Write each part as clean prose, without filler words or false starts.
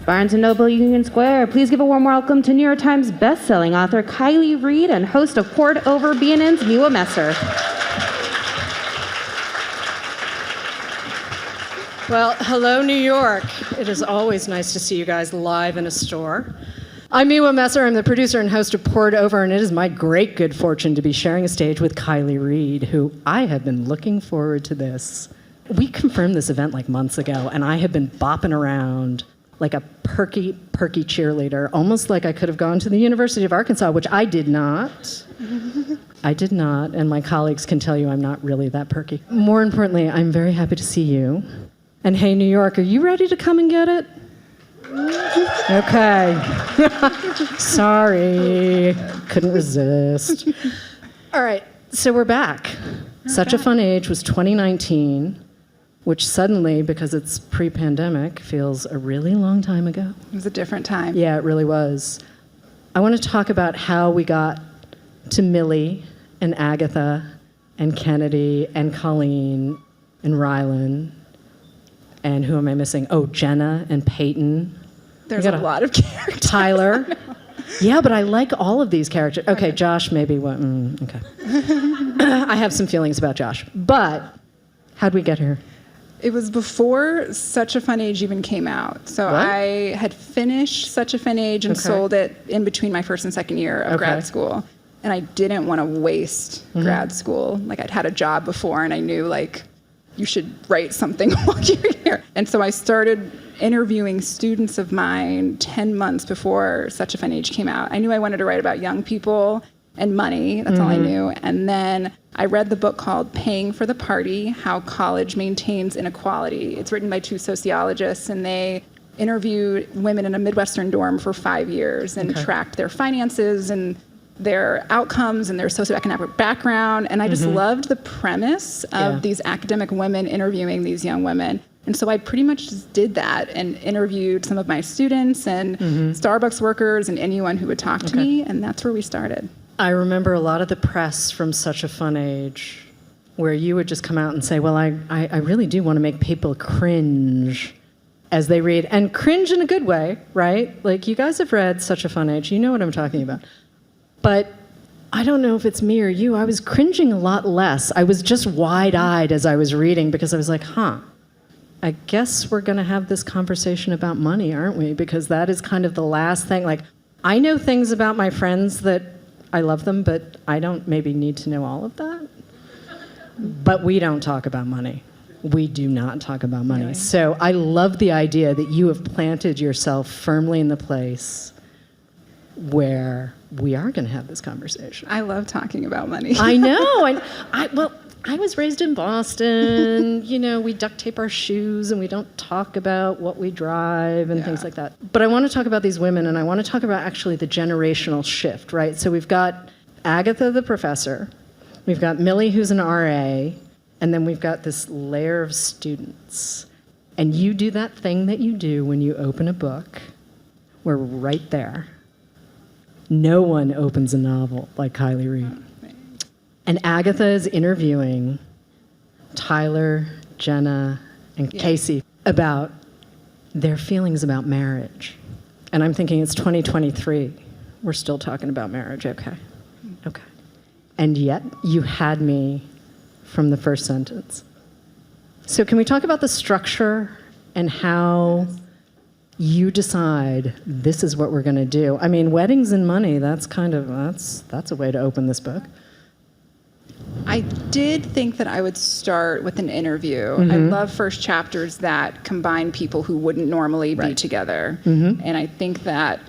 Barnes & Noble, Union Square. Please give a warm welcome to New York Times best-selling author Kiley Reid and host of Poured Over BNN's Miwa Messer. Well, hello, New York. It is always nice to see you guys live in a store. I'm Miwa Messer. I'm the producer and host of Poured Over, and it is my great good fortune to be sharing a stage with Kiley Reid, who I have been looking forward to this. We confirmed this event like months ago, and I have been bopping around like a perky cheerleader, almost like I could have gone to the University of Arkansas, which I did not. I did not, and my colleagues can tell you I'm not really that perky. More importantly, I'm very happy to see you. And hey, New York, are you ready to come and get it? Okay. Sorry. Couldn't resist. All right, so we're back. Such a Fun Age was 2019, which suddenly, because it's pre-pandemic, feels a really long time ago. It was a different time. Yeah, it really was. I want to talk about how we got to Millie and Agatha and Kennedy and Colleen and Rylan. And who am I missing? Oh, Jenna and Peyton. There's a lot of characters. Tyler. Yeah, but I like all of these characters. Okay, Josh maybe. Okay. I have some feelings about Josh. But how'd we get here? It was before Such a Fun Age even came out. So What? I had finished Such a Fun Age and sold it in between my first and second year of grad school. And I didn't want to waste grad school. Like, I'd had a job before, and I knew, like, you should write something while you're here. And so I started interviewing students of mine 10 months before Such a Fun Age came out. I knew I wanted to write about young people and money. That's all I knew. And then I read the book called Paying for the Party, How College Maintains Inequality. It's written by two sociologists, and they interviewed women in a Midwestern dorm for 5 years and tracked their finances and their outcomes and their socioeconomic background. And I just loved the premise of these academic women interviewing these young women. And so I pretty much just did that and interviewed some of my students and Starbucks workers and anyone who would talk to me. And that's where we started. I remember a lot of the press from Such a Fun Age where you would just come out and say, well, I really do want to make people cringe as they read. And cringe in a good way, right? Like, you guys have read Such a Fun Age. You know what I'm talking about. But I don't know if it's me or you. I was cringing a lot less. I was just wide-eyed as I was reading because I was like, I guess we're going to have this conversation about money, aren't we? Because that is kind of the last thing. Like, I know things about my friends that I love them, but I don't maybe need to know all of that. But we don't talk about money. We do not talk about money. Really? So I love the idea that you have planted yourself firmly in the place where we are going to have this conversation. I love talking about money. I know. I was raised in Boston. You know, we duct tape our shoes and we don't talk about what we drive and things like that. But I want to talk about these women, and I want to talk about actually the generational shift, right? So we've got Agatha the professor, we've got Millie who's an RA, and then we've got this layer of students. And you do that thing that you do when you open a book. We're right there. No one opens a novel like Kiley Reid. And Agatha is interviewing Tyler, Jenna, and Casey about their feelings about marriage. And I'm thinking, it's 2023. We're still talking about marriage. Okay. And yet, you had me from the first sentence. So can we talk about the structure and how you decide this is what we're going to do? I mean, weddings and money, that's a way to open this book. I did think that I would start with an interview. I love first chapters that combine people who wouldn't normally be together. And I think that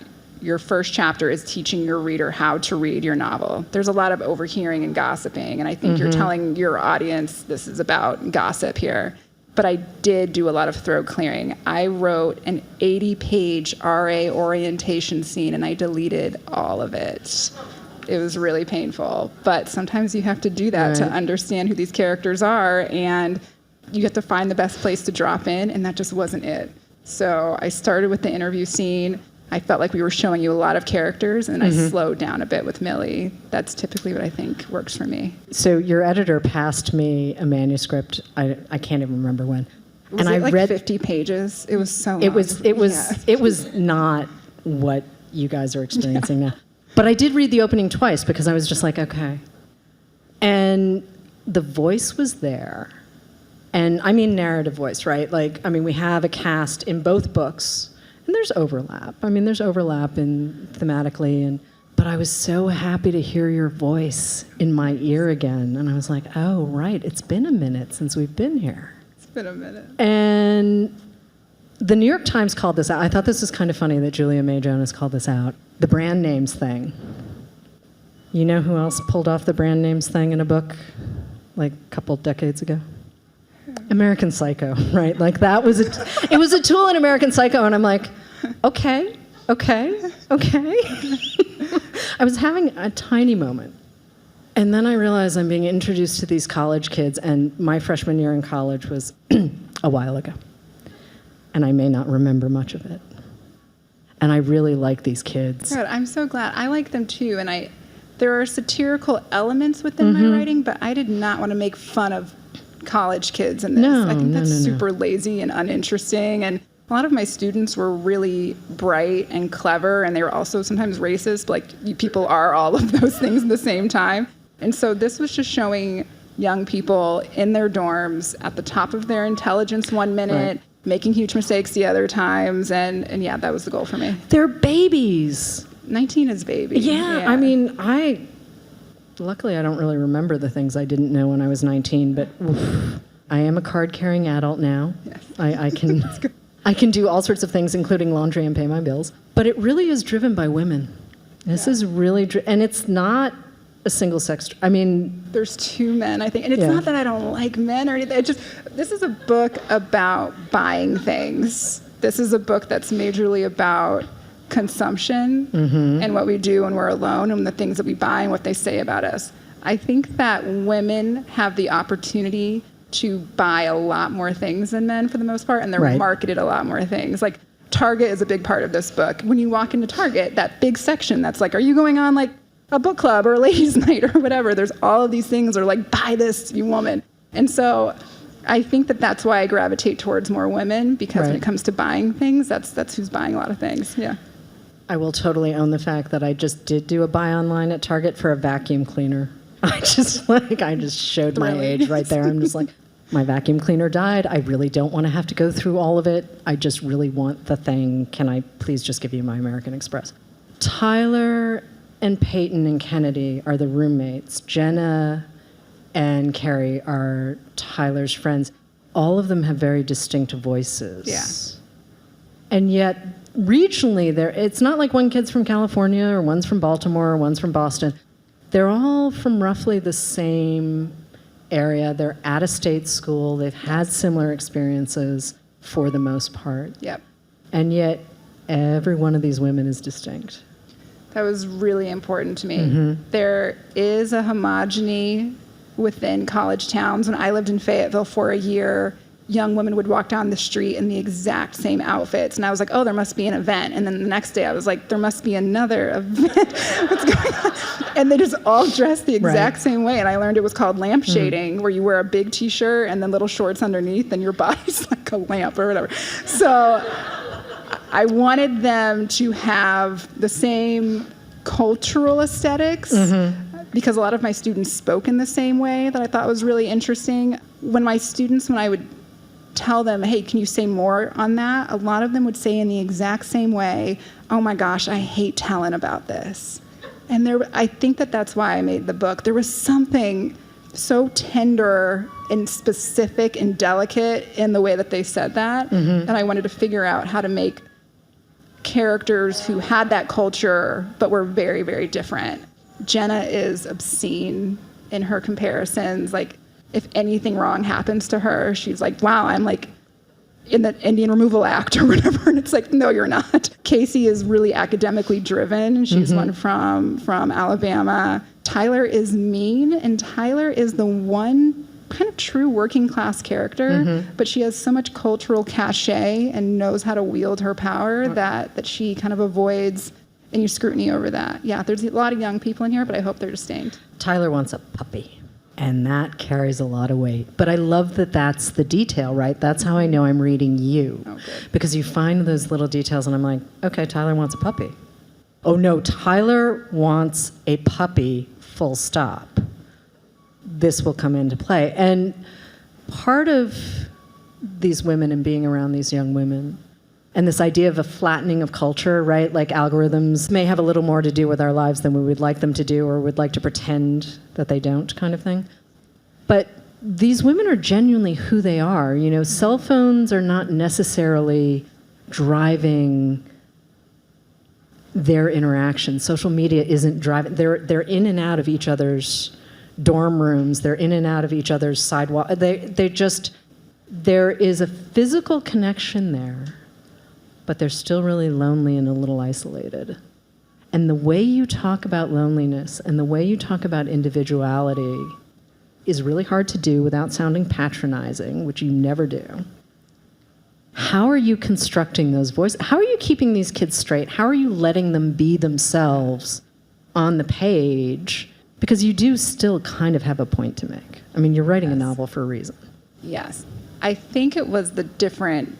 your first chapter is teaching your reader how to read your novel. There's a lot of overhearing and gossiping, and I think you're telling your audience this is about gossip here. But I did do a lot of throat clearing. I wrote an 80-page RA orientation scene, and I deleted all of it. It was really painful. But sometimes you have to do that to understand who these characters are, and you have to find the best place to drop in, and that just wasn't it. So I started with the interview scene. I felt like we were showing you a lot of characters, and I slowed down a bit with Millie. That's typically what I think works for me. So your editor passed me a manuscript, I can't even remember when. Was and it I like read 50 pages. It was so long. it was not what you guys are experiencing now. But I did read the opening twice because I was just like, okay. And the voice was there. And I mean narrative voice, right? Like, I mean, we have a cast in both books, and there's overlap. I mean, there's overlap in thematically, but I was so happy to hear your voice in my ear again. And I was like, oh, right, it's been a minute since we've been here. It's been a minute. And the New York Times called this out. I thought this was kind of funny that Julia May Jonas called this out. The brand names thing. You know who else pulled off the brand names thing in a book like a couple decades ago? American Psycho, right? Like that was it was a tool in American Psycho, and I'm like, okay. I was having a tiny moment. And then I realized I'm being introduced to these college kids, and my freshman year in college was a while ago. And I may not remember much of it. And I really like these kids. Good. I'm so glad. I like them too. And there are satirical elements within my writing, but I did not want to make fun of college kids in this. I think that's super lazy and uninteresting. And a lot of my students were really bright and clever, and they were also sometimes racist. Like, people are all of those things at the same time. And so this was just showing young people in their dorms at the top of their intelligence one minute, right, making huge mistakes the other times. And yeah, that was the goal for me. They're babies. 19 is baby. Yeah. I mean, luckily I don't really remember the things I didn't know when I was 19, but oof, I am a card-carrying adult now. Yes. I can do all sorts of things, including laundry and pay my bills. But it really is driven by women. This is really, and it's not a single sex. I mean, there's two men, I think, and it's not that I don't like men or anything. This is a book about buying things. This is a book that's majorly about consumption and what we do when we're alone and the things that we buy and what they say about us. I think that women have the opportunity to buy a lot more things than men for the most part, and they're marketed a lot more things. Like, Target is a big part of this book. When you walk into Target, that big section that's like, are you going on like a book club or a ladies' night or whatever? There's all of these things that are like, buy this, you woman. And so I think that that's why I gravitate towards more women, because when it comes to buying things, that's who's buying a lot of things. Yeah. I will totally own the fact that I just did do a buy online at Target for a vacuum cleaner. I just showed my age right there. I'm just like, my vacuum cleaner died. I really don't want to have to go through all of it. I just really want the thing. Can I please just give you my American Express? Tyler and Peyton and Kennedy are the roommates. Jenna and Carrie are Tyler's friends. All of them have very distinct voices. Yeah. And yet, regionally, it's not like one kid's from California or one's from Baltimore or one's from Boston. They're all from roughly the same area. They're at a state school. They've had similar experiences for the most part. Yep. And yet, every one of these women is distinct. That was really important to me. There is a homogeny within college towns. When I lived in Fayetteville for a year, young women would walk down the street in the exact same outfits. And I was like, oh, there must be an event. And then the next day I was like, there must be another event. What's going on? And they just all dress the exact same way. And I learned it was called lampshading, where you wear a big t-shirt and then little shorts underneath and your body's like a lamp or whatever. So I wanted them to have the same cultural aesthetics, because a lot of my students spoke in the same way that I thought was really interesting. When I would tell them, hey, can you say more on that? A lot of them would say in the exact same way, oh my gosh, I hate telling about this. And I think that's why I made the book. There was something so tender and specific and delicate in the way that they said that. And I wanted to figure out how to make characters who had that culture but were very, very different. Jenna is obscene in her comparisons. Like, if anything wrong happens to her, she's like, wow, I'm like in the Indian Removal Act or whatever. And it's like, no, you're not. Casey is really academically driven. She's one from Alabama. Tyler is mean, and Tyler is the one kind of true working class character, but she has so much cultural cachet and knows how to wield her power that she kind of avoids any scrutiny over that. Yeah, there's a lot of young people in here, but I hope they're distinct. Tyler wants a puppy. And that carries a lot of weight. But I love that that's the detail, right? That's how I know I'm reading you. Okay. Because you find those little details and I'm like, okay, Tyler wants a puppy. Oh no, Tyler wants a puppy, full stop. This will come into play. And part of these women and being around these young women and this idea of a flattening of culture, right? Like algorithms may have a little more to do with our lives than we would like them to do or would like to pretend that they don't, kind of thing. But these women are genuinely who they are. You know, cell phones are not necessarily driving their interaction. Social media isn't driving. They're in and out of each other's dorm rooms. They're in and out of each other's sidewalk. There is a physical connection there, but they're still really lonely and a little isolated. And the way you talk about loneliness and the way you talk about individuality is really hard to do without sounding patronizing, which you never do. How are you constructing those voices? How are you keeping these kids straight? How are you letting them be themselves on the page? Because you do still kind of have a point to make. I mean, you're writing a novel for a reason. Yes. I think it was the different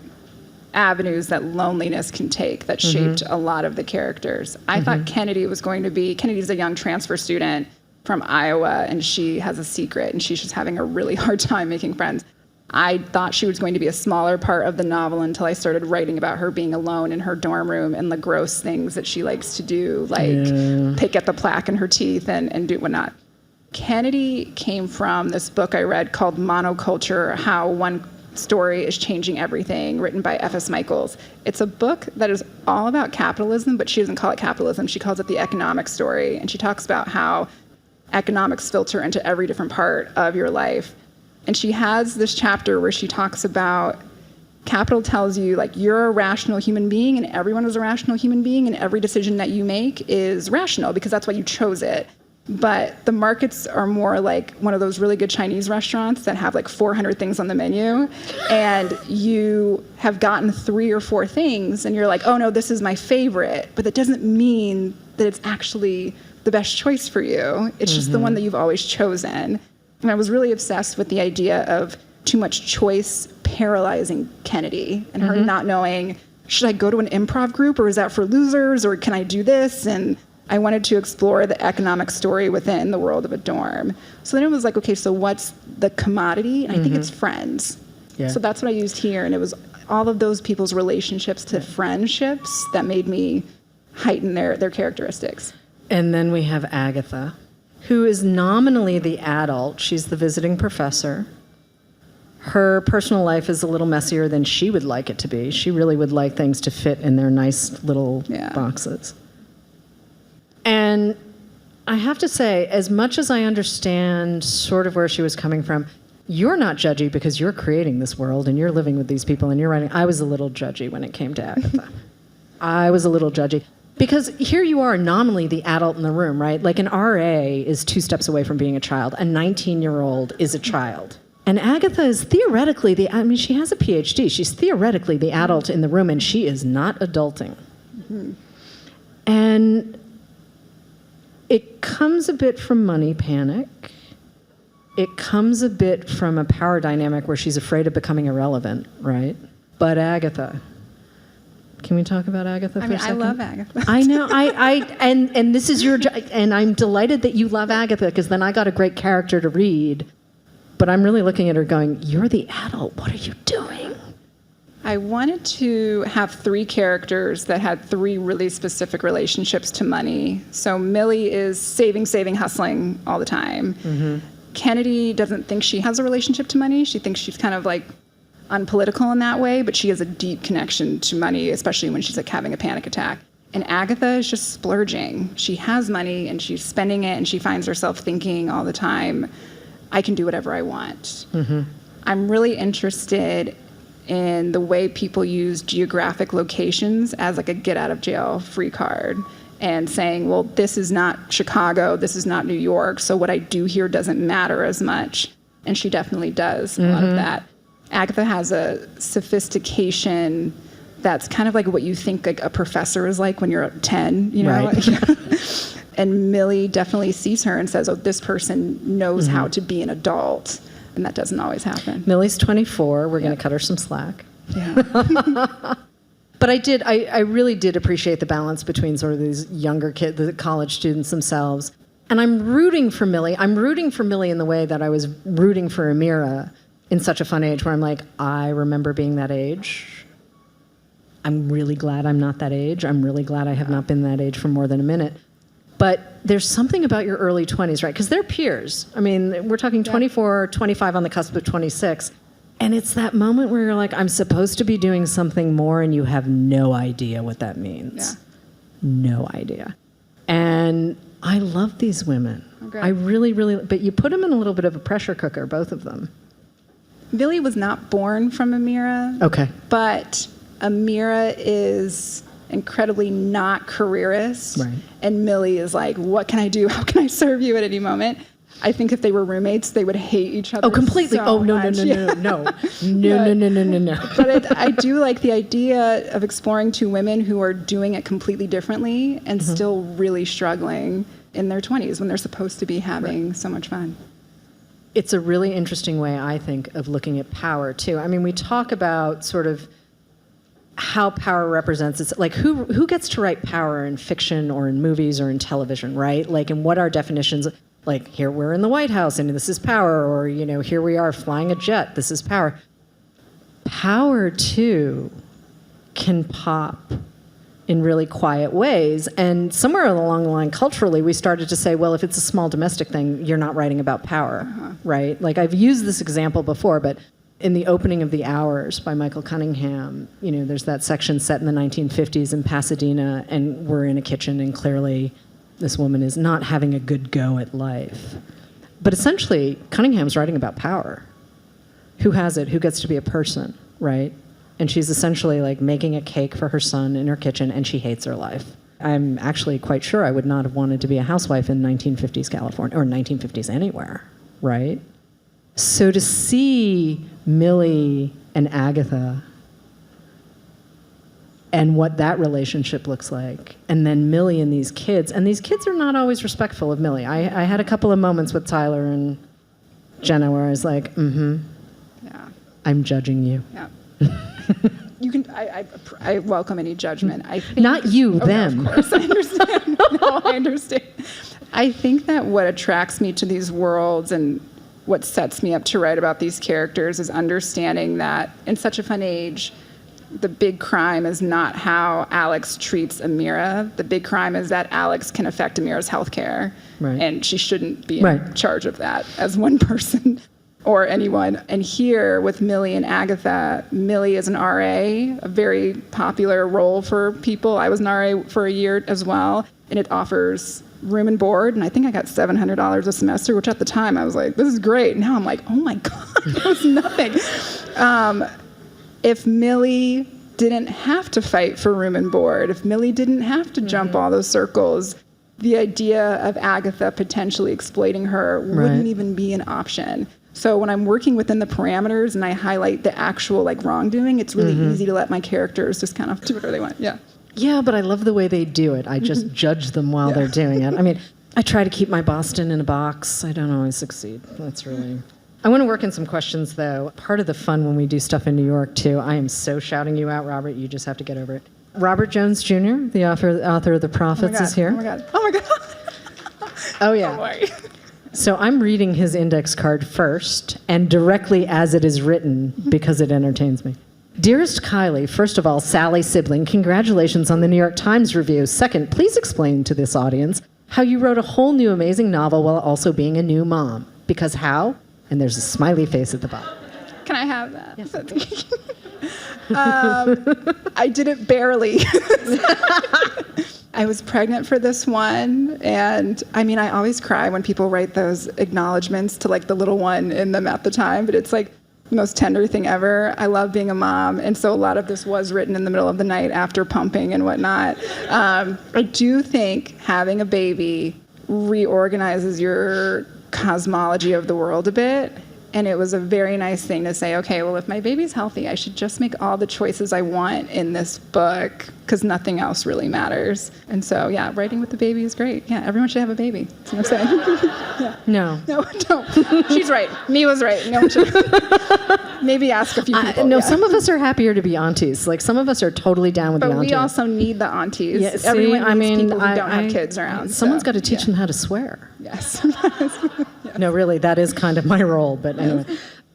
avenues that loneliness can take that shaped a lot of the characters. I thought Kennedy's a young transfer student from Iowa, and she has a secret, and she's just having a really hard time making friends. I thought she was going to be a smaller part of the novel until I started writing about her being alone in her dorm room and the gross things that she likes to do, like pick at the plaque in her teeth and do whatnot. Kennedy came from this book I read called Monoculture, How One Story is Changing Everything, written by F.S. Michaels. It's a book that is all about capitalism, but she doesn't call it capitalism. She calls it the economic story. And she talks about how economics filter into every different part of your life. And she has this chapter where she talks about capital tells you, like, you're a rational human being and everyone is a rational human being and every decision that you make is rational because that's why you chose it. But the markets are more like one of those really good Chinese restaurants that have like 400 things on the menu, and you have gotten 3 or 4 things, and you're like, oh no, this is my favorite. But that doesn't mean that it's actually the best choice for you. It's just the one that you've always chosen. And I was really obsessed with the idea of too much choice paralyzing Kennedy and her not knowing, should I go to an improv group or is that for losers or can I do this? And I wanted to explore the economic story within the world of a dorm. So then it was like, okay, so what's the commodity? And I think it's friends. Yeah. So that's what I used here. And it was all of those people's relationships to friendships that made me heighten their characteristics. And then we have Agatha, who is nominally the adult. She's the visiting professor. Her personal life is a little messier than she would like it to be. She really would like things to fit in their nice little boxes. And I have to say, as much as I understand sort of where she was coming from, you're not judgy because you're creating this world and you're living with these people and you're writing. I was a little judgy when it came to Agatha. I was a little judgy. Because here you are, nominally the adult in the room, right? Like an RA is 2 steps away from being a child. A 19-year-old is a child. And Agatha is theoretically she has a PhD. She's theoretically the adult in the room, and she is not adulting. And it comes a bit from money panic. It comes a bit from a power dynamic where she's afraid of becoming irrelevant, right? But Agatha. Can we talk about Agatha for a second? I love Agatha. I know. And this is and I'm delighted that you love Agatha because then I got a great character to read. But I'm really looking at her going, you're the adult. What are you doing? I wanted to have 3 characters that had 3 really specific relationships to money. So Millie is saving, hustling all the time. Kennedy doesn't think she has a relationship to money. She thinks she's kind of like unpolitical in that way, but she has a deep connection to money, especially when she's like having a panic attack. And Agatha is just splurging. She has money and she's spending it and she finds herself thinking all the time, I can do whatever I want. I'm really interested in the way people use geographic locations as like a get out of jail free card and saying, well, this is not Chicago, this is not New York, so what I do here doesn't matter as much. And she definitely does a lot of that. Agatha has a sophistication that's kind of like what you think like a professor is like when you're 10, you know? Right. And Millie definitely sees her and says, oh, this person knows how to be an adult. And that doesn't always happen. Millie's 24. We're going to cut her some slack. Yeah. But I really did appreciate the balance between sort of these younger kids, the college students themselves. And I'm rooting for Millie. I'm rooting for Millie in the way that I was rooting for Amira in Such a Fun Age, where I'm like, I remember being that age. I'm really glad I'm not that age. I'm really glad I have not been that age for more than a minute. But there's something about your early 20s, right? Because they're peers. I mean, we're talking 24, 25 on the cusp of 26. And it's that moment where you're like, I'm supposed to be doing something more, and you have no idea what that means. Yeah. No idea. And I love these women. Okay. I really, really, but you put them in a little bit of a pressure cooker, both of them. Millie was not born from Amira. Okay. But Amira is incredibly not careerist. Right. And Millie is like, what can I do? How can I serve you at any moment? I think if they were roommates, they would hate each other. Oh, completely. So No. much. No. But I do like the idea of exploring two women who are doing it completely differently and still really struggling in their 20s when they're supposed to be having so much fun. It's a really interesting way, I think, of looking at power, too. I mean, we talk about sort of how power represents its, like who gets to write power in fiction or in movies or in television, right? Like, and what are definitions? Like, here we're in the White House and this is power, or, you know, here we are flying a jet, this is power. Power, too, can pop in really quiet ways. And somewhere along the line, culturally, we started to say, well, if it's a small domestic thing, you're not writing about power, right? Like, I've used this example before, but in The Opening of the Hours by Michael Cunningham, you know, there's that section set in the 1950s in Pasadena, and we're in a kitchen, and clearly this woman is not having a good go at life. But essentially, Cunningham's writing about power. Who has it? Who gets to be a person, right? And she's essentially like making a cake for her son in her kitchen, and she hates her life. I'm actually quite sure I would not have wanted to be a housewife in 1950s California, or 1950s anywhere, right? So to see Millie and Agatha and what that relationship looks like, and then Millie and these kids are not always respectful of Millie. I had a couple of moments with Tyler and Jenna where I was like, Yeah. I'm judging you. Yeah. You can. I welcome any judgment. I think, Not you, them. No, of course, I understand. No, I understand. I think that what attracts me to these worlds and what sets me up to write about these characters is understanding that in Such a Fun Age, the big crime is not how Alex treats Amira. The big crime is that Alex can affect Amira's healthcare, Right. and she shouldn't be in charge of that as one person or anyone. And here with Millie and Agatha, Millie is an RA, a very popular role for people. I was an RA for a year as well, and it offers room and board, and I think I got $700 a semester, which at the time I was like, this is great. Now I'm like, oh my God, that was nothing. If Millie didn't have to fight for room and board, if Millie didn't have to jump all those circles, the idea of Agatha potentially exploiting her wouldn't even be an option. So when I'm working within the parameters and I highlight the actual like wrongdoing, it's really easy to let my characters just kind of do whatever they want. Yeah. Yeah, but I love the way they do it. I just judge them while they're doing it. I mean, I try to keep my Boston in a box. I don't always succeed. That's really... I want to work in some questions, though. Part of the fun when we do stuff in New York, too, I am so shouting you out, Robert. You just have to get over it. Robert Jones Jr., the author of The Prophets, is here. Oh, my God. Oh, my God. Oh, yeah. Don't worry. So I'm reading his index card first, and directly as it is written, because it entertains me. Dearest Kiley, first of all, Sally sibling, congratulations on the New York Times review. Second, please explain to this audience how you wrote a whole new amazing novel while also being a new mom. Because how? And there's a smiley face at the bottom. Can I have that? Yes. I did it barely. I was pregnant for this one, and I mean, I always cry when people write those acknowledgments to like the little one in them at the time, but it's like the most tender thing ever. I love being a mom, and so a lot of this was written in the middle of the night after pumping and whatnot. I do think having a baby reorganizes your cosmology of the world a bit. And it was a very nice thing to say, okay, well, if my baby's healthy, I should just make all the choices I want in this book because nothing else really matters. And so, yeah, writing with the baby is great. Yeah, everyone should have a baby. That's what I'm saying. Yeah. No. No, don't. She's right. Miwa's right. No one should. Maybe ask a few people. No, some of us are happier to be aunties. Like, some of us are totally down with the auntie. But we also need the aunties. Yeah, see, everyone needs people who don't have kids around. Someone's got to teach them how to swear. Yes. No, really, that is kind of my role. But anyway.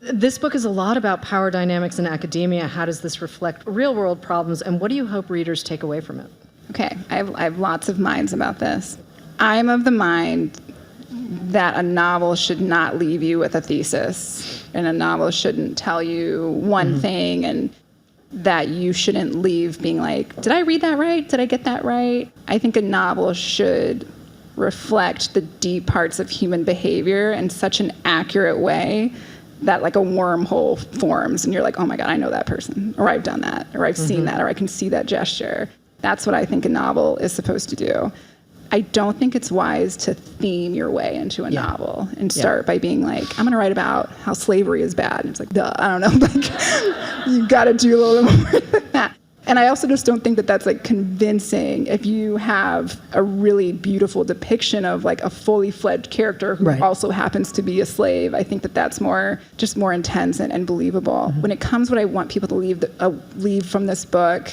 This book is a lot about power dynamics in academia. How does this reflect real-world problems, and what do you hope readers take away from it? Okay, I have lots of minds about this. I'm of the mind that a novel should not leave you with a thesis, and a novel shouldn't tell you one thing, and that you shouldn't leave being like, did I read that right? Did I get that right? I think a novel should reflect the deep parts of human behavior in such an accurate way that like a wormhole forms and you're like, oh my God, I know that person, or I've done that, or I've seen that, or I can see that gesture. That's what I think a novel is supposed to do. I don't think it's wise to theme your way into a novel and start by being like, I'm going to write about how slavery is bad. And it's like, duh, I don't know. Like, you got to do a little bit more than that. And I also just don't think that that's like convincing if you have a really beautiful depiction of like a fully fledged character who also happens to be a slave. I think that that's more intense and believable. When it comes what I want people to leave from this book,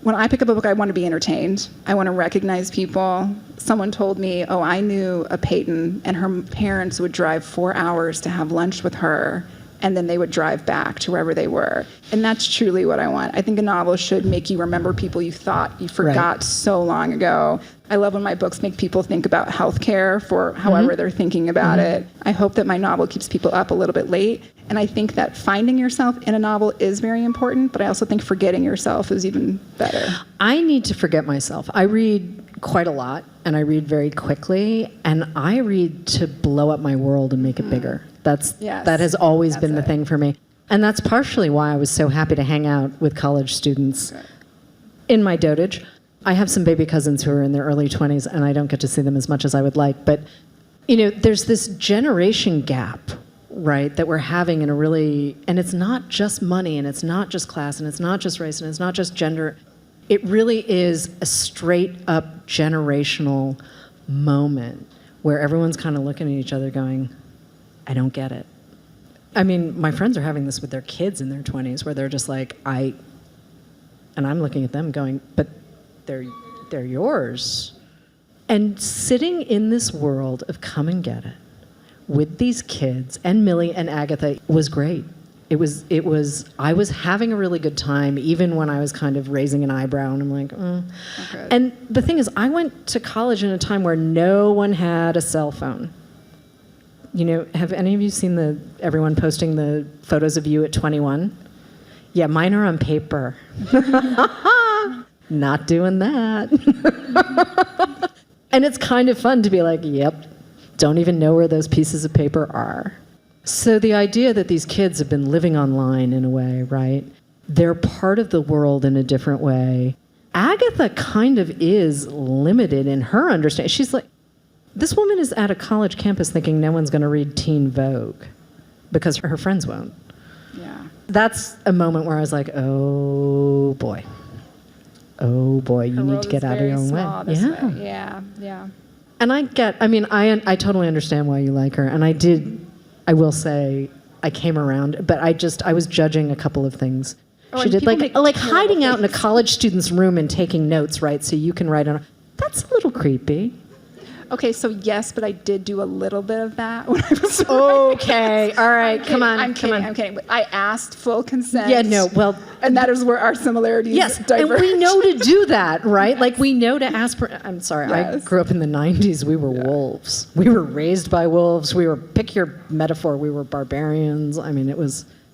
when I pick up a book, I want to be entertained. I want to recognize people. Someone told me, oh, I knew a Peyton and her parents would drive 4 hours to have lunch with her, and then they would drive back to wherever they were. And that's truly what I want. I think a novel should make you remember people you thought you forgot so long ago. I love when my books make people think about healthcare for however they're thinking about it. I hope that my novel keeps people up a little bit late. And I think that finding yourself in a novel is very important, but I also think forgetting yourself is even better. I need to forget myself. I read quite a lot, and I read very quickly, and I read to blow up my world and make it bigger. That has always been the thing for me. And that's partially why I was so happy to hang out with college students in my dotage. I have some baby cousins who are in their early 20s, and I don't get to see them as much as I would like. But, you know, there's this generation gap, right, that we're having in a really, and it's not just money, and it's not just class, and it's not just race, and it's not just gender. It really is a straight-up generational moment where everyone's kind of looking at each other going, I don't get it. I mean, my friends are having this with their kids in their 20s where they're just like, and I'm looking at them going, but they're yours. And sitting in this world of come and get it with these kids and Millie and Agatha was great. I was having a really good time, even when I was kind of raising an eyebrow, and I'm like, Okay. And the thing is, I went to college in a time where no one had a cell phone. You know, have any of you seen everyone posting the photos of you at 21? Yeah, mine are on paper. Not doing that. And it's kind of fun to be like, yep, don't even know where those pieces of paper are. So the idea that these kids have been living online in a way, right? They're part of the world in a different way. Agatha kind of is limited in her understanding. She's like, this woman is at a college campus thinking no one's going to read Teen Vogue because her friends won't. Yeah. That's a moment where I was like, oh boy, you need to get out of your own way. Yeah. And I totally understand why you like her. And I will say, I came around, but I was judging a couple of things. She did, like hiding out in a college student's room and taking notes, right? So you can write on. That's a little creepy. Okay, so yes, but I did do a little bit of that when I was okay, all right, come on. I'm kidding. I asked full consent. Yeah, no, well... And that is where our similarities diverge. And we know to do that, right? Like, we know to ask for... I'm sorry, yes. I grew up in the 90s. We were wolves. We were raised by wolves. Pick your metaphor, we were barbarians. I mean,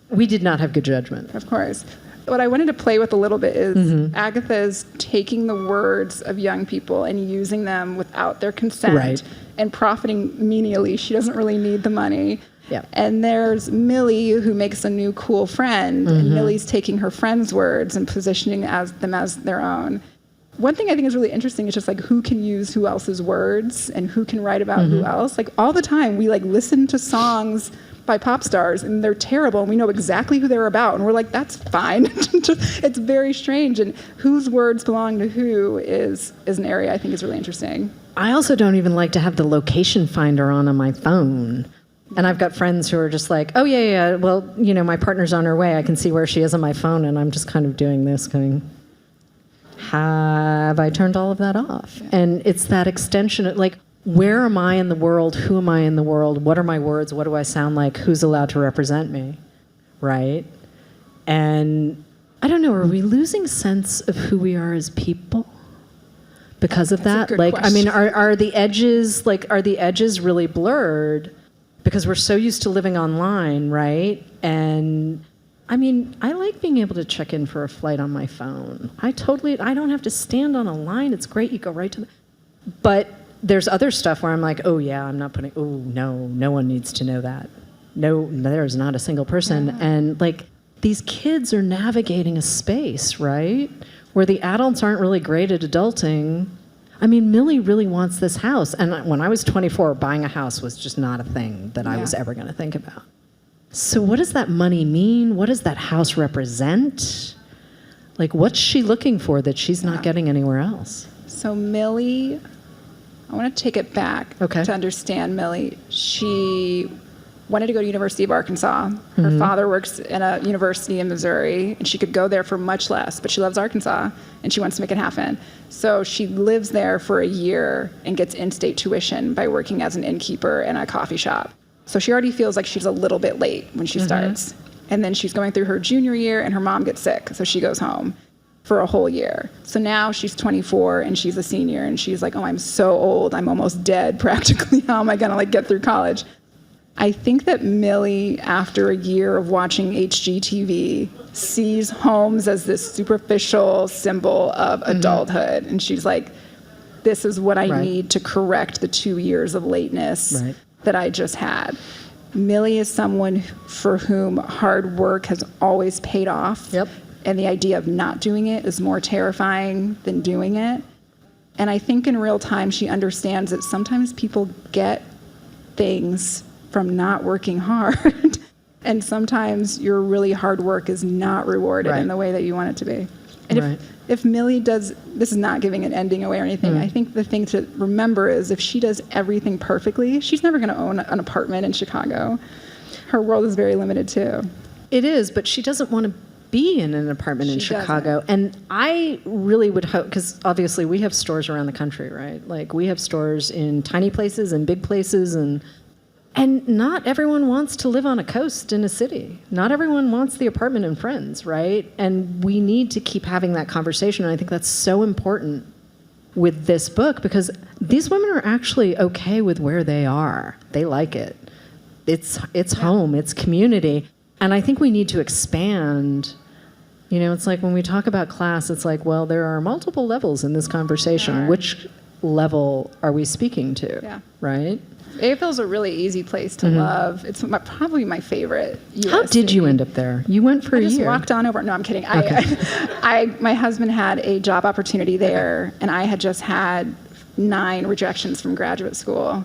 we did not have good judgment. Of course. What I wanted to play with a little bit is Agatha is taking the words of young people and using them without their consent and profiting menially. She doesn't really need the money. Yeah. And there's Millie, who makes a new cool friend, and Millie's taking her friend's words and positioning them as their own. One thing I think is really interesting is just like who can use who else's words and who can write about who else. Like all the time we like listen to songs by pop stars, and they're terrible, and we know exactly who they're about, and we're like, that's fine. It's very strange, and whose words belong to who is an area I think is really interesting. I also don't even like to have the location finder on my phone. And I've got friends who are just like, oh, yeah, well, my partner's on her way. I can see where she is on my phone, and I'm just kind of doing this, going, have I turned all of that off? Yeah. And it's that extension of, like, where am I in the world? Who am I in the world? What are my words? What do I sound like? Who's allowed to represent me, right? And I don't know, are we losing sense of who we are as people because of that? Like, question. I mean, are the edges really blurred? Because we're so used to living online, right? And I mean, I like being able to check in for a flight on my phone. I don't have to stand on a line. It's great. You go right to but there's other stuff where I'm like, oh yeah, I'm not putting, no one needs to know that. No, there's not a single person. Yeah. And like, these kids are navigating a space, right? Where the adults aren't really great at adulting. I mean, Millie really wants this house. And when I was 24, buying a house was just not a thing that I was ever going to think about. So what does that money mean? What does that house represent? Like, what's she looking for that she's not getting anywhere else? So Millie, I want to take it back to understand Millie. She wanted to go to University of Arkansas. Her father works in a university in Missouri, and she could go there for much less, but she loves Arkansas, and she wants to make it happen. So she lives there for a year and gets in-state tuition by working as an innkeeper in a coffee shop. So she already feels like she's a little bit late when she starts. And then she's going through her junior year, and her mom gets sick, so she goes home for a whole year. So now she's 24, and she's a senior, and she's like, oh, I'm so old, I'm almost dead practically. How am I gonna get through college? I think that Millie, after a year of watching HGTV, sees homes as this superficial symbol of adulthood. And she's like, this is what I need to correct the 2 years of lateness that I just had. Millie is someone for whom hard work has always paid off. And the idea of not doing it is more terrifying than doing it. And I think in real time, she understands that sometimes people get things from not working hard. And sometimes your really hard work is not rewarded in the way that you want it to be. And if Millie does, this is not giving an ending away or anything, I think the thing to remember is if she does everything perfectly, she's never going to own an apartment in Chicago. Her world is very limited too. It is, but she doesn't want to be in an apartment in Chicago. And I really would hope, because obviously we have stores around the country, right? Like we have stores in tiny places and big places, and not everyone wants to live on a coast in a city. Not everyone wants the apartment and friends, right? And we need to keep having that conversation. And I think that's so important with this book, because these women are actually okay with where they are. They like it. It's home, it's community. And I think we need to expand. It's like when we talk about class, it's like, well, there are multiple levels in this conversation. Which level are we speaking to, right? Fayetteville's a really easy place to love. It's probably my favorite U.S. How did you end up there? You went for a year. I just walked on over. No, I'm kidding. My husband had a job opportunity there, and I had just had 9 rejections from graduate school.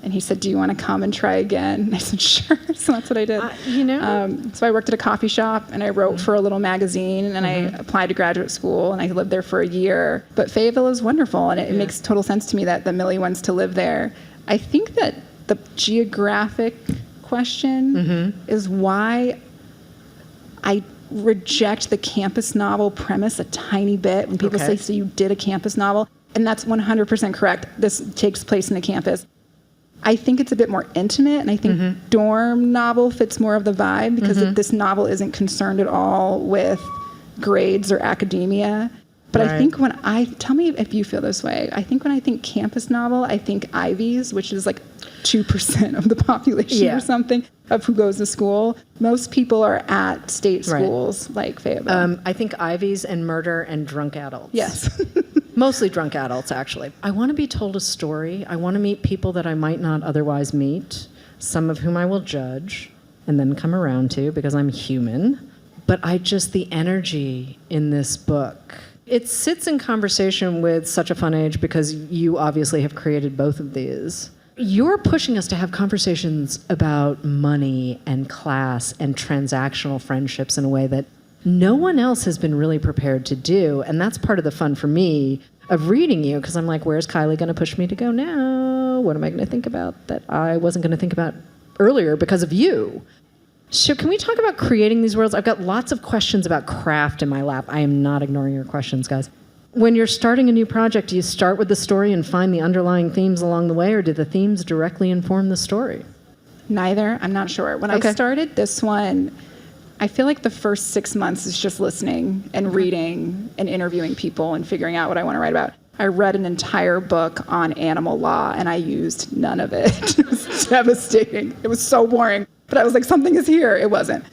And he said, do you want to come and try again? And I said, sure. So that's what I did. So I worked at a coffee shop, and I wrote for a little magazine, and I applied to graduate school, and I lived there for a year. But Fayetteville is wonderful, and it makes total sense to me that Millie wants to live there. I think that the geographic question is why I reject the campus novel premise a tiny bit when people say, so you did a campus novel. And that's 100% correct. This takes place in a campus. I think it's a bit more intimate, and I think dorm novel fits more of the vibe, because this novel isn't concerned at all with grades or academia. But I think tell me if you feel this way, I think when I think campus novel, I think Ivies, which is like 2% of the population or something of who goes to school. Most people are at state schools like Fayetteville. I think Ivies and murder and drunk adults. Yes. Mostly drunk adults, actually. I want to be told a story. I want to meet people that I might not otherwise meet, some of whom I will judge and then come around to because I'm human. But the energy in this book, it sits in conversation with Such a Fun Age, because you obviously have created both of these. You're pushing us to have conversations about money and class and transactional friendships in a way that no one else has been really prepared to do. And that's part of the fun for me of reading you, because I'm like, where's Kiley going to push me to go now? What am I going to think about that I wasn't going to think about earlier because of you? So can we talk about creating these worlds? I've got lots of questions about craft in my lap. I am not ignoring your questions, guys. When you're starting a new project, do you start with the story and find the underlying themes along the way, or do the themes directly inform the story? Neither. I'm not sure. When I started this one, I feel like the first 6 months is just listening and reading and interviewing people and figuring out what I want to write about. I read an entire book on animal law, and I used none of it. It was devastating. It was so boring. But I was like, something is here. It wasn't.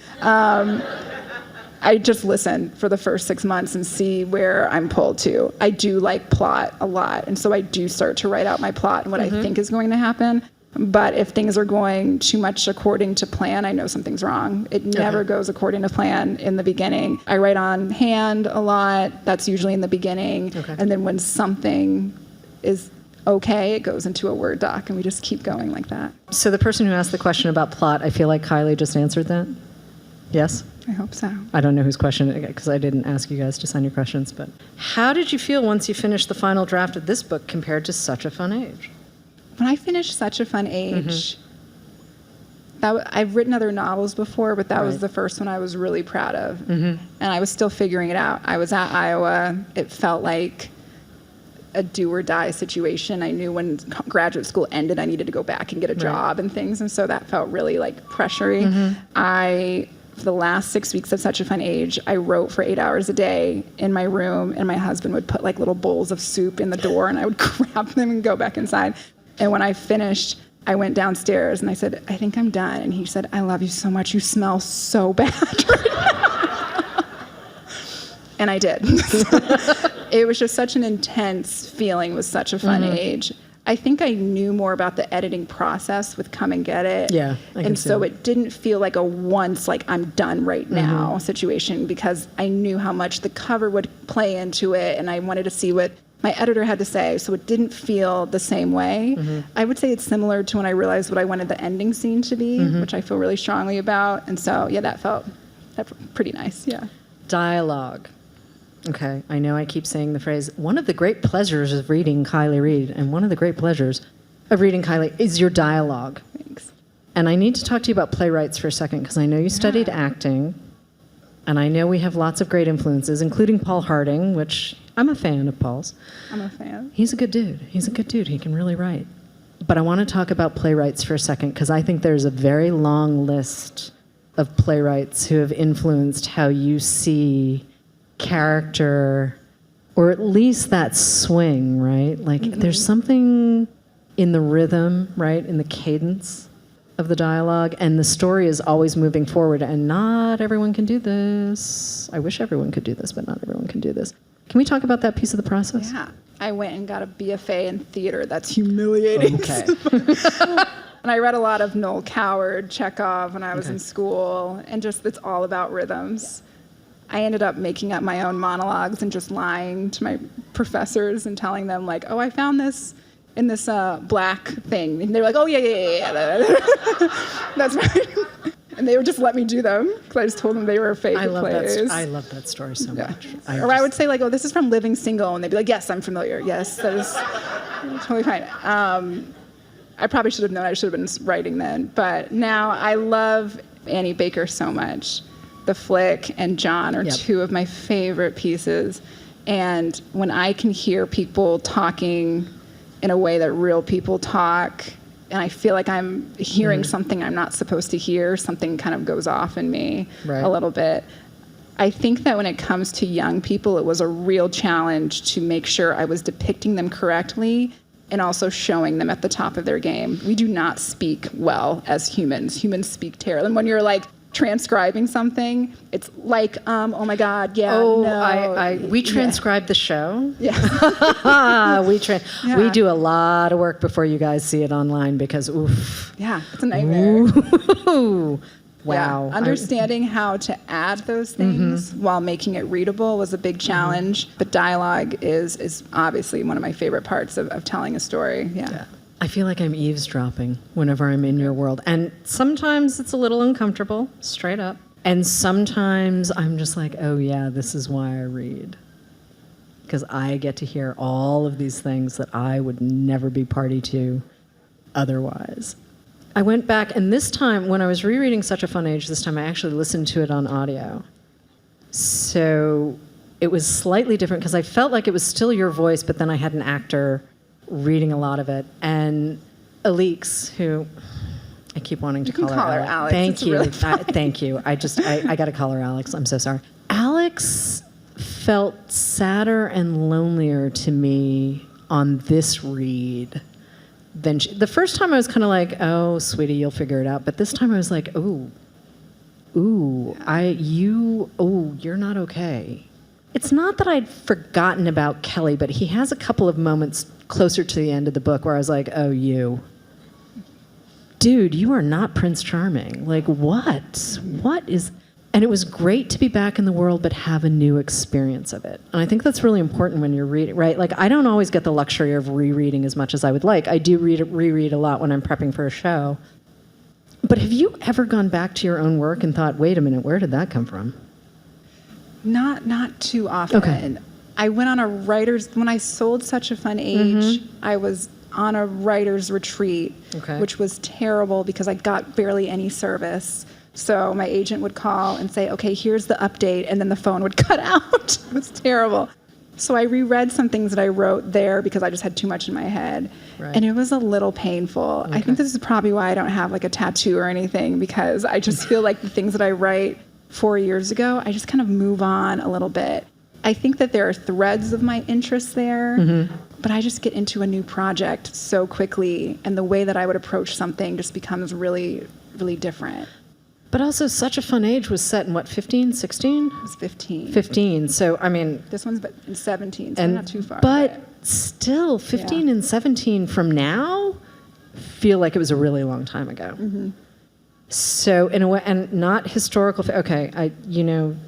I just listen for the first 6 months and see where I'm pulled to. I do like plot a lot, and so I do start to write out my plot and what I think is going to happen. But if things are going too much according to plan, I know something's wrong. It never goes according to plan in the beginning. I write on hand a lot. That's usually in the beginning. And then when something is okay, it goes into a Word doc, and we just keep going like that. So the person who asked the question about plot, I feel like Kiley just answered that. Yes? I hope so. I don't know whose question, because I didn't ask you guys to sign your questions, but how did you feel once you finished the final draft of this book compared to Such a Fun Age? When I finished Such a Fun Age, I've written other novels before, but that was the first one I was really proud of. And I was still figuring it out. I was at Iowa. It felt like a do or die situation. I knew when graduate school ended, I needed to go back and get a job and things. And so that felt really like pressury. For the last 6 weeks of Such a Fun Age, I wrote for 8 hours a day in my room, and my husband would put like little bowls of soup in the door, and I would grab them and go back inside. And when I finished, I went downstairs and I said, I think I'm done. And he said, I love you so much. You smell so bad right now. And I did. It was just such an intense feeling with Such a Fun Age. I think I knew more about the editing process with Come and Get It. Yeah, and so it didn't feel like a once, like I'm done right now situation, because I knew how much the cover would play into it, and I wanted to see what my editor had to say, so it didn't feel the same way. I would say it's similar to when I realized what I wanted the ending scene to be, which I feel really strongly about. And so, yeah, that felt pretty nice, yeah. Dialogue. Okay, I know I keep saying the phrase, one of the great pleasures of reading Kiley Reid, and one of the great pleasures of reading Kiley is your dialogue. Thanks. And I need to talk to you about playwrights for a second, because I know you studied acting, and I know we have lots of great influences, including Paul Harding, which I'm a fan of Paul's. I'm a fan. He's a good dude. He can really write. But I want to talk about playwrights for a second, because I think there's a very long list of playwrights who have influenced how you see character, or at least that swing, right? Like there's something in the rhythm, right? In the cadence of the dialogue, and the story is always moving forward, and not everyone can do this. I wish everyone could do this, but not everyone can do this. Can we talk about that piece of the process? Yeah. I went and got a BFA in theater. That's humiliating. Okay. And I read a lot of Noel Coward, Chekhov when I was in school, and just it's all about rhythms. I ended up making up my own monologues and just lying to my professors and telling them, like, oh, I found this in this black thing. And they were like, oh, yeah. That's right. And they would just let me do them, because I just told them they were fake plays. I love that story so much. I would say, like, oh, this is from Living Single. And they'd be like, yes, I'm familiar. Yes, that is totally fine. I probably should have known. I should have been writing then. But now I love Annie Baker so much. The Flick and John are two of my favorite pieces. And when I can hear people talking in a way that real people talk, and I feel like I'm hearing something I'm not supposed to hear, something kind of goes off in me a little bit. I think that when it comes to young people, it was a real challenge to make sure I was depicting them correctly and also showing them at the top of their game. We do not speak well as humans. Humans speak terribly. And when you're like transcribing something, it's like, oh my God, no. We transcribe the show. Yeah. We do a lot of work before you guys see it online, because oof. Yeah, it's a nightmare. Ooh. Wow. Yeah. Understanding how to add those things while making it readable was a big challenge. But dialogue is obviously one of my favorite parts of telling a story. Yeah. I feel like I'm eavesdropping whenever I'm in your world. And sometimes it's a little uncomfortable, straight up. And sometimes I'm just like, oh yeah, this is why I read. Because I get to hear all of these things that I would never be party to otherwise. I went back, and this time, when I was rereading Such a Fun Age, this time I actually listened to it on audio. So it was slightly different, because I felt like it was still your voice, but then I had an actor reading a lot of it. And Alix, who I keep wanting to call her Alex. Thank it's you. Really Thank you. I got to call her Alex. I'm so sorry. Alex felt sadder and lonelier to me on this read than the first time I was kind of like, oh, sweetie, you'll figure it out. But this time I was like, you're not okay. It's not that I'd forgotten about Kelly, but he has a couple of moments closer to the end of the book where I was like, oh, dude, you are not Prince Charming. Like, what? What is... And it was great to be back in the world, but have a new experience of it. And I think that's really important when you're reading, right? Like, I don't always get the luxury of rereading as much as I would like. I do reread a lot when I'm prepping for a show. But have you ever gone back to your own work and thought, wait a minute, where did that come from? Not too often. Okay. I went on when I sold Such a Fun Age, I was on a writer's retreat, which was terrible because I got barely any service. So my agent would call and say, okay, here's the update, and then the phone would cut out. It was terrible. So I reread some things that I wrote there because I just had too much in my head. Right. And it was a little painful. I think this is probably why I don't have like a tattoo or anything, because I just feel like the things that I write 4 years ago, I just kind of move on a little bit. I think that there are threads of my interests there, but I just get into a new project so quickly, and the way that I would approach something just becomes really, really different. But also, Such a Fun Age was set in, what, 15, 16? It was 15. 15. So, I mean... This one's in 17, so not too far. But still, 15 and 17 from now feel like it was a really long time ago. So, in a way, and not historical... Okay,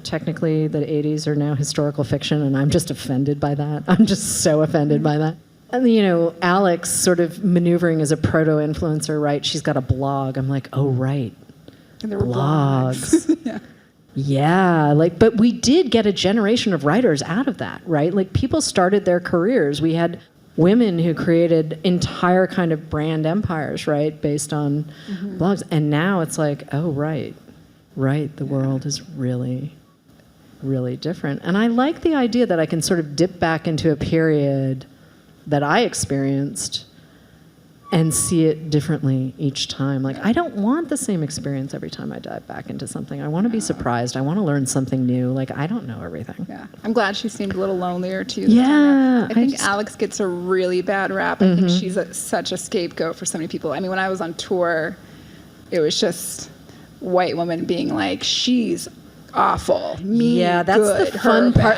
technically the 80s are now historical fiction, and I'm just offended by that. I'm just so offended by that. And, Alex sort of maneuvering as a proto-influencer, right? She's got a blog. I'm like, oh, right. And there were blogs. Yeah, but we did get a generation of writers out of that, right? Like, people started their careers. We had women who created entire kind of brand empires, right, based on blogs. And now it's like, oh, right, the world is really, really different. And I like the idea that I can sort of dip back into a period that I experienced and see it differently each time. Like, I don't want the same experience every time I dive back into something. I want to be surprised. I want to learn something new. Like, I don't know everything. Yeah. I'm glad she seemed a little lonelier, too. Yeah. I think Alex gets a really bad rap. I think she's such a scapegoat for so many people. I mean, when I was on tour, it was just white women being like, she's awful. Me, yeah, that's good, the fun part.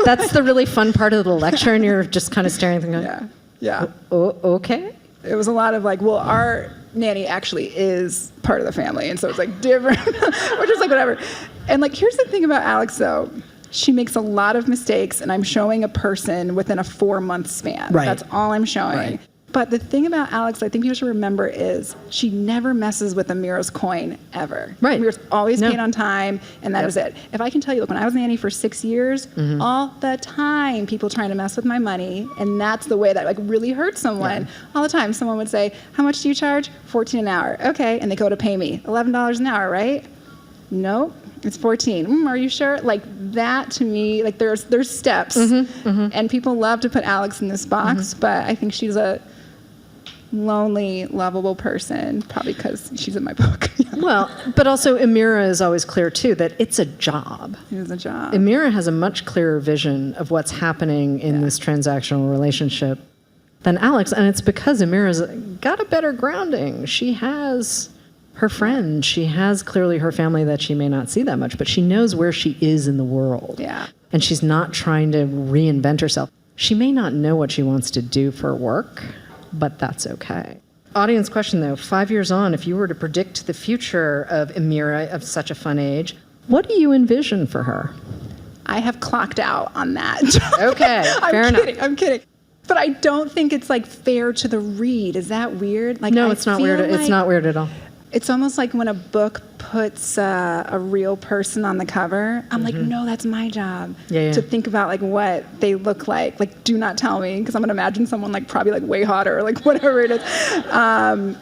That's the really fun part of the lecture, and you're just kind of staring and going, yeah. Okay. It was a lot of like, well, our nanny actually is part of the family, and so it's like different. We're just like, whatever. And like, here's the thing about Alex, though. She makes a lot of mistakes, and I'm showing a person within a 4-month span. Right. That's all I'm showing. Right. But the thing about Alex, I think people should remember, is she never messes with Amira's coin, ever. Right. Amira's always paid on time, and that was it. If I can tell you, look, when I was nanny for 6 years, all the time, people trying to mess with my money, and that's the way that like really hurt someone. Yeah. All the time, someone would say, how much do you charge? $14 an hour. Okay, and they go to pay me. $11 an hour, right? Nope. It's 14. Are you sure? Like that to me, like there's steps, and people love to put Alex in this box, but I think she's a lonely, lovable person, probably because she's in my book. Well, but also Amira is always clear too that it's a job. It is a job. Amira has a much clearer vision of what's happening in this transactional relationship than Alex, and it's because Amira's got a better grounding. She has her friends. She has clearly her family that she may not see that much, but she knows where she is in the world. Yeah. And she's not trying to reinvent herself. She may not know what she wants to do for work, but that's okay. Audience question, though. 5 years on, if you were to predict the future of Amira of Such a Fun Age, what do you envision for her? I have clocked out on that. Okay, fair enough. I'm kidding. But I don't think it's like fair to the read. Is that weird? Like, No, it's not weird. It's not weird at all. It's almost like when a book puts a real person on the cover. I'm like, no, that's my job to think about like what they look like. Like, do not tell me, because I'm gonna imagine someone like probably like way hotter, or like whatever it is.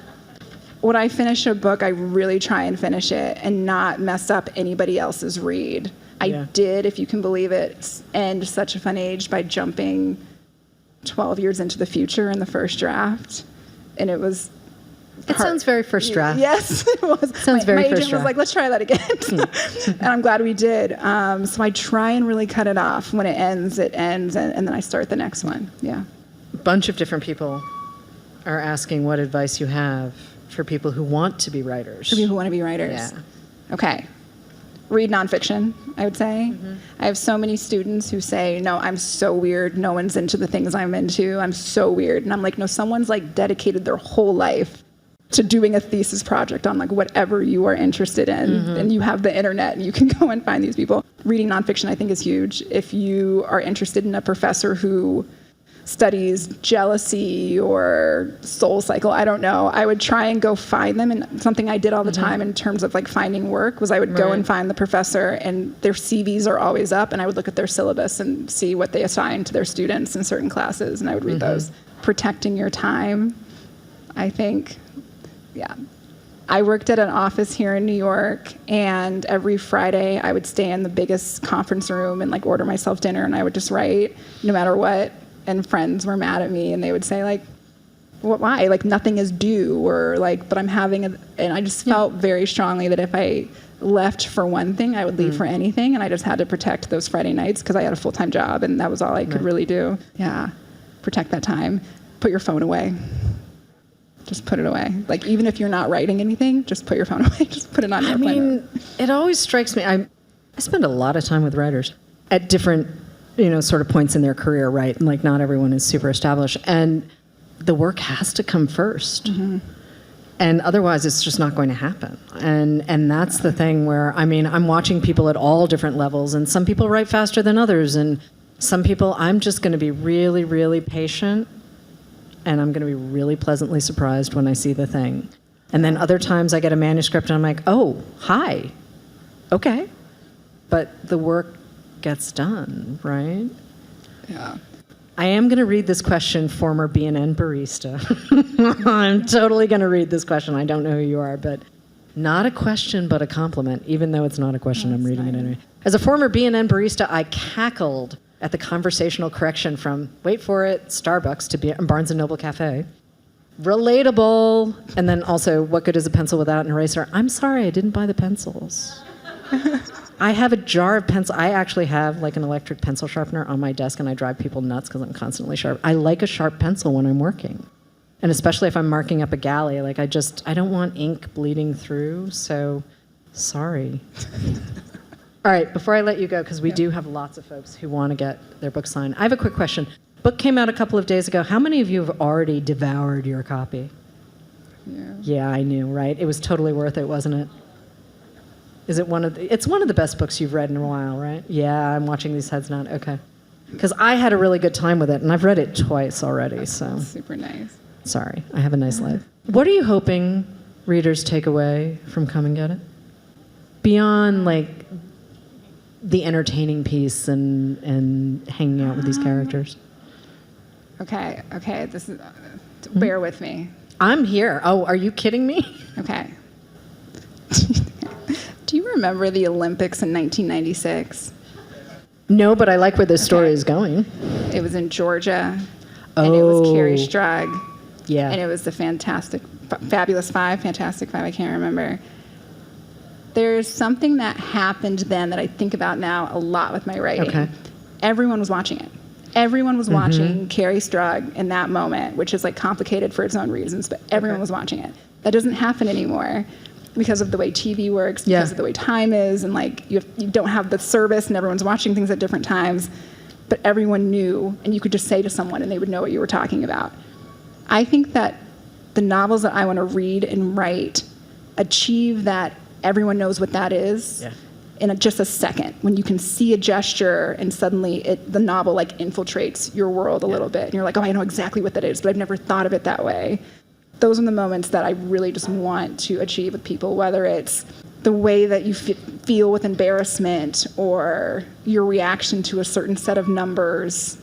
When I finish a book, I really try and finish it and not mess up anybody else's read. I did, if you can believe it, end Such a Fun Age by jumping 12 years into the future in the first draft, and it was. It sounds very first draft. Yes, it was. Sounds very my first agent draft. was like, let's try that again. And I'm glad we did. So I try and really cut it off. When it ends, and then I start the next one. Yeah. A bunch of different people are asking what advice you have for people who want to be writers. For people who want to be writers. Yeah. Okay. Read nonfiction, I would say. I have so many students who say, no, I'm so weird. No one's into the things I'm into. I'm so weird. And I'm like, no, someone's like dedicated their whole life to doing a thesis project on like whatever you are interested in. And you have the internet and you can go and find these people. Reading nonfiction, I think, is huge. If you are interested in a professor who studies jealousy or soul cycle, I don't know, I would try and go find them. And something I did all the time in terms of like finding work was I would go and find the professor, and their CVs are always up, and I would look at their syllabus and see what they assign to their students in certain classes, and I would read those. Protecting your time, I think. Yeah. I worked at an office here in New York, and every Friday I would stay in the biggest conference room and like order myself dinner, and I would just write no matter what. And friends were mad at me, and they would say like, why? Like nothing is due, or like, but I'm having and I just felt very strongly that if I left for one thing, I would leave for anything, and I just had to protect those Friday nights because I had a full-time job, and that was all I could really do. Yeah. Protect that time. Put your phone away. Just put it away. Like, even if you're not writing anything, just put your phone away. Just put it on airplane mode. It always strikes me. I spend a lot of time with writers at different, sort of points in their career, right? And like, not everyone is super established, and the work has to come first, and otherwise, it's just not going to happen. And that's the thing where I'm watching people at all different levels, and some people write faster than others, and some people I'm just going to be really, really patient. And I'm going to be really pleasantly surprised when I see the thing. And then other times I get a manuscript and I'm like, oh, hi. Okay. But the work gets done, right? Yeah. I am going to read this question, former BNN barista. I'm totally going to read this question. I don't know who you are, but not a question, but a compliment, even though it's not a question. I'm reading it anyway. As a former BNN barista, I cackled at the conversational correction from, wait for it, Starbucks to Barnes & Noble Cafe. Relatable. And then also, what good is a pencil without an eraser? I'm sorry, I didn't buy the pencils. I have a jar of pencil. I actually have like an electric pencil sharpener on my desk, and I drive people nuts because I'm constantly sharp. I like a sharp pencil when I'm working. And especially if I'm marking up a galley, like I don't want ink bleeding through, so sorry. All right, before I let you go, because we do have lots of folks who want to get their book signed, I have a quick question. Book came out a couple of days ago. How many of you have already devoured your copy? Yeah, I knew, right? It was totally worth it, wasn't it? Is it it's one of the best books you've read in a while, right? Yeah, I'm watching these heads nod. Okay. Because I had a really good time with it, and I've read it twice already, so. Super nice. Sorry, I have a nice life. What are you hoping readers take away from Come and Get It? Beyond, like, the entertaining piece and hanging out with these characters. Okay. This is bear with me. I'm here. Oh, are you kidding me? Okay. Do you remember the Olympics in 1996? No, but I like where this story is going. It was in Georgia, and it was Carrie Strug. Yeah. And it was the Fabulous Five, Fantastic Five, I can't remember. There's something that happened then that I think about now a lot with my writing. Okay. Everyone was watching it. Everyone was watching Carrie Strug in that moment, which is like complicated for its own reasons, but everyone was watching it. That doesn't happen anymore because of the way TV works, because of the way time is, and like you don't have the service and everyone's watching things at different times, but everyone knew, and you could just say to someone and they would know what you were talking about. I think that the novels that I want to read and write achieve that everyone knows what that is in just a second, when you can see a gesture and suddenly the novel like infiltrates your world a little bit. And you're like, oh, I know exactly what that is, but I've never thought of it that way. Those are the moments that I really just want to achieve with people, whether it's the way that you feel with embarrassment or your reaction to a certain set of numbers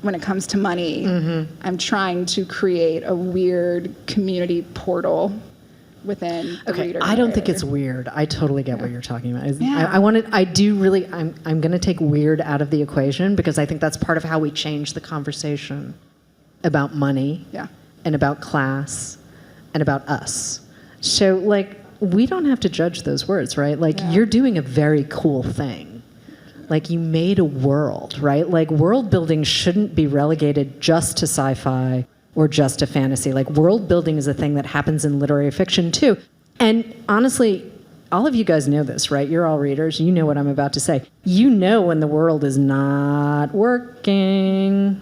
when it comes to money. I'm trying to create a weird community portal within the reader. I don't think it's weird. I totally get what you're talking about. I'm going to take weird out of the equation because I think that's part of how we change the conversation about money and about class and about us. So like, we don't have to judge those words, right? Like you're doing a very cool thing. Like you made a world, right? Like world building shouldn't be relegated just to sci-fi or just to fantasy. Like world building is a thing that happens in literary fiction too. And honestly, all of you guys know this, right? You're all readers. You know what I'm about to say. You know when the world is not working,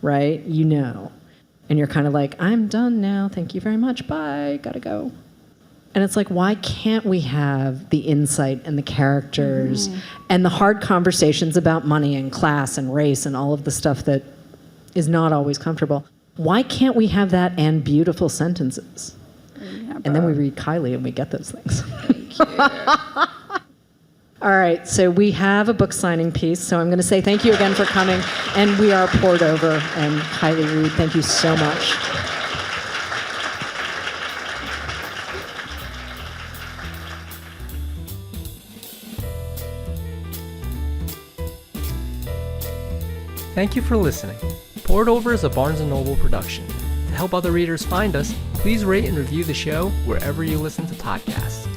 right? You know. And you're kind of like, I'm done now. Thank you very much. Bye. Gotta go. And it's like, why can't we have the insight and the characters and the hard conversations about money and class and race and all of the stuff that is not always comfortable? Why can't we have that and beautiful sentences? And then we read Kiley and we get those things. Thank you. All right, so we have a book signing piece. So I'm going to say thank you again for coming. And we are poured over. And Kiley Reid, thank you so much. Thank you for listening. Poured Over is a Barnes & Noble production. To help other readers find us, please rate and review the show wherever you listen to podcasts.